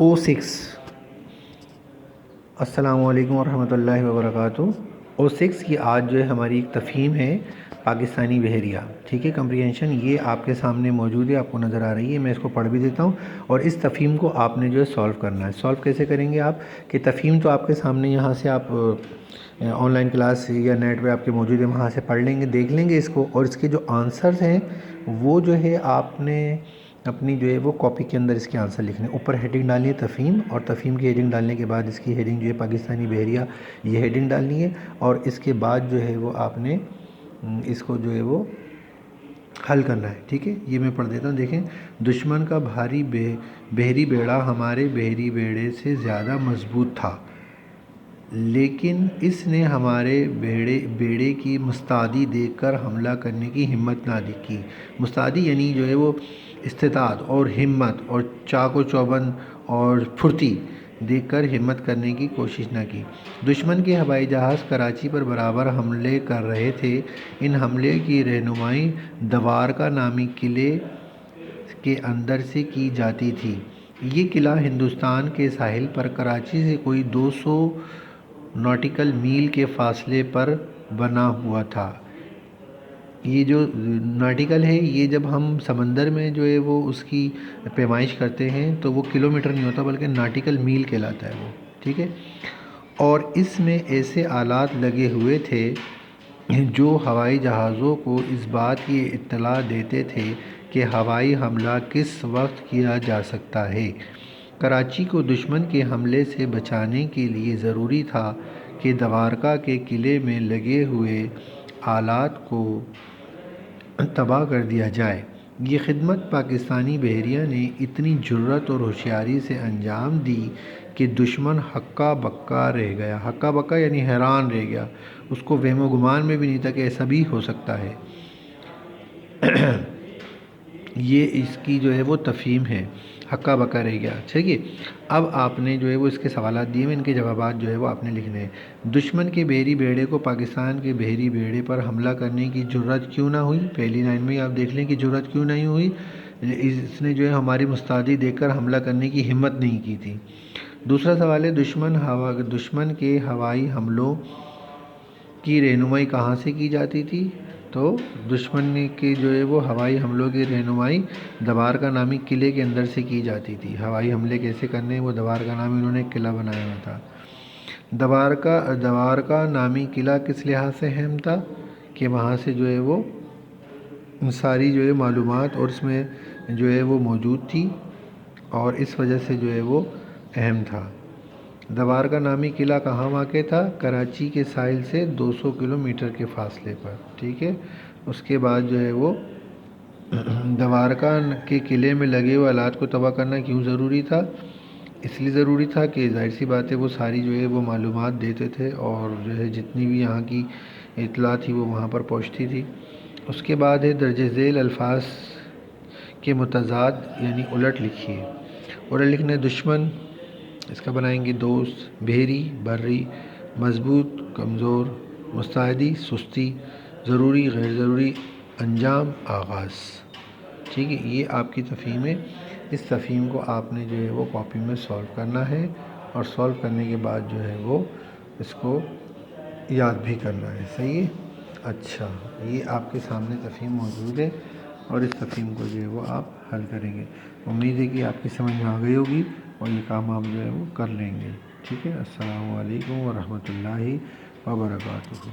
O6 السلام علیکم ورحمۃ اللہ وبرکاتہ۔ O6 کی آج جو ہے ہماری ایک تفہیم ہے پاکستانی بحریہ، ٹھیک ہے، کمپریہنشن یہ آپ کے سامنے موجود ہے، آپ کو نظر آ رہی ہے، میں اس کو پڑھ بھی دیتا ہوں اور اس تفہیم کو آپ نے جو ہے سولو کرنا ہے۔ سولو کیسے کریں گے آپ کہ تفہیم تو آپ کے سامنے یہاں سے آپ آن لائن کلاس یا نیٹ پہ آپ کے موجود ہے، وہاں سے پڑھ لیں گے، دیکھ لیں گے اس کو، اور اس کے جو آنسرز ہیں وہ جو ہے آپ نے اپنی جو ہے وہ کاپی کے اندر اس کے آنسر لکھنے، اوپر ہیڈنگ ڈالنی ہے تفہیم، اور تفہیم کی ہیڈنگ ڈالنے کے بعد اس کی ہیڈنگ جو ہے پاکستانی بحریہ یہ ہیڈنگ ڈالنی ہے، اور اس کے بعد جو ہے وہ آپ نے اس کو جو ہے وہ حل کرنا ہے، ٹھیک ہے۔ یہ میں پڑھ دیتا ہوں، دیکھیں۔ دشمن کا بھاری بحری بیڑا ہمارے بحری بیڑے سے زیادہ مضبوط تھا، لیکن اس نے ہمارے بیڑے کی مستعدی دیکھ کر حملہ کرنے کی ہمت نہ کی۔ مستعدی یعنی جو ہے وہ استطاعت اور ہمت اور چاق و چوبند اور پھرتی دیکھ کر ہمت کرنے کی کوشش نہ کی۔ دشمن کے ہوائی جہاز کراچی پر برابر حملے کر رہے تھے۔ ان حملے کی رہنمائی دوارکا نامی قلعے کے اندر سے کی جاتی تھی۔ یہ قلعہ ہندوستان کے ساحل پر کراچی سے کوئی 200 ناٹیکل میل کے فاصلے پر بنا ہوا تھا۔ یہ جو ناٹیکل ہے، یہ جب ہم سمندر میں جو ہے وہ اس کی پیمائش کرتے ہیں تو وہ کلومیٹر نہیں ہوتا بلکہ ناٹیکل میل کہلاتا ہے وہ، ٹھیک ہے۔ اور اس میں ایسے آلات لگے ہوئے تھے جو ہوائی جہازوں کو اس بات کی اطلاع دیتے تھے کہ ہوائی حملہ کس وقت کیا جا سکتا ہے۔ کراچی کو دشمن کے حملے سے بچانے کے لیے ضروری تھا کہ دوارکا کے قلعے میں لگے ہوئے آلات کو تباہ کر دیا جائے۔ یہ خدمت پاکستانی بحریہ نے اتنی جرأت اور ہوشیاری سے انجام دی کہ دشمن ہکا بکا رہ گیا۔ ہکا بکا یعنی حیران رہ گیا، اس کو وہم و گمان میں بھی نہیں تھا کہ ایسا بھی ہو سکتا ہے۔ یہ اس کی جو ہے وہ تفہیم ہے، ہکا بکا رہ گیا، ٹھیک ہے۔ اب آپ نے جو ہے وہ اس کے سوالات دیے ہوئے، ان کے جوابات جو ہے وہ آپ نے لکھنے ہیں۔ دشمن کے بحری بیڑے کو پاکستان کے بحری بیڑے پر حملہ کرنے کی جرأت کیوں نہ ہوئی؟ پہلی لائن میں آپ دیکھ لیں کہ جرأت کیوں نہیں ہوئی، اس نے جو ہے ہماری مستعدی دیکھ کر حملہ کرنے کی ہمت نہیں کی تھی۔ دوسرا سوال ہے، دشمن کے ہوائی حملوں کی رہنمائی کہاں سے کی جاتی تھی؟ تو دشمن کے جو ہے وہ ہوائی حملوں کی رہنمائی دوارکا نامی قلعے کے اندر سے کی جاتی تھی۔ ہوائی حملے کیسے کرنے ہیں، وہ دوارکا نامی انہوں نے ایک قلعہ بنایا ہوا تھا۔ دوارکا نامی قلعہ کس لحاظ سے اہم تھا کہ وہاں سے جو ہے وہ ساری جو ہے معلومات اور اس میں جو ہے وہ موجود تھی، اور اس وجہ سے جو ہے وہ اہم تھا۔ دوارکا نامی قلعہ کہاں واقع تھا؟ کراچی کے ساحل سے 200 کلومیٹر کے فاصلے پر، ٹھیک ہے۔ اس کے بعد جو ہے وہ دوارکا کے قلعے میں لگے ہوئے آلات کو تباہ کرنا کیوں ضروری تھا؟ اس لیے ضروری تھا کہ ظاہر سی بات ہے وہ ساری جو ہے وہ معلومات دیتے تھے، اور جو ہے جتنی بھی یہاں کی اطلاع تھی وہ وہاں پر پہنچتی تھی۔ اس کے بعد ہے درج ذیل الفاظ کے متضاد یعنی الٹ لکھیے۔ الٹ لکھنا ہے، دشمن اس کا بنائیں گے دوست، بحری بری، مضبوط کمزور، مستعدی سستی، ضروری غیر ضروری، انجام آغاز، ٹھیک ہے۔ یہ آپ کی تفہیم ہے۔ اس تفہیم کو آپ نے جو ہے وہ کاپی میں سولو کرنا ہے، اور سولو کرنے کے بعد جو ہے وہ اس کو یاد بھی کرنا ہے، صحیح ہے۔ اچھا، یہ آپ کے سامنے تفہیم موجود ہے، اور اس تفہیم کو جو ہے وہ آپ حل کریں گے۔ امید ہے کہ آپ کی سمجھ میں آ گئی ہوگی، اور یہ کام آپ جو ہے وہ کر لیں گے، ٹھیک ہے۔ السلام علیکم ورحمۃ اللہ وبرکاتہ۔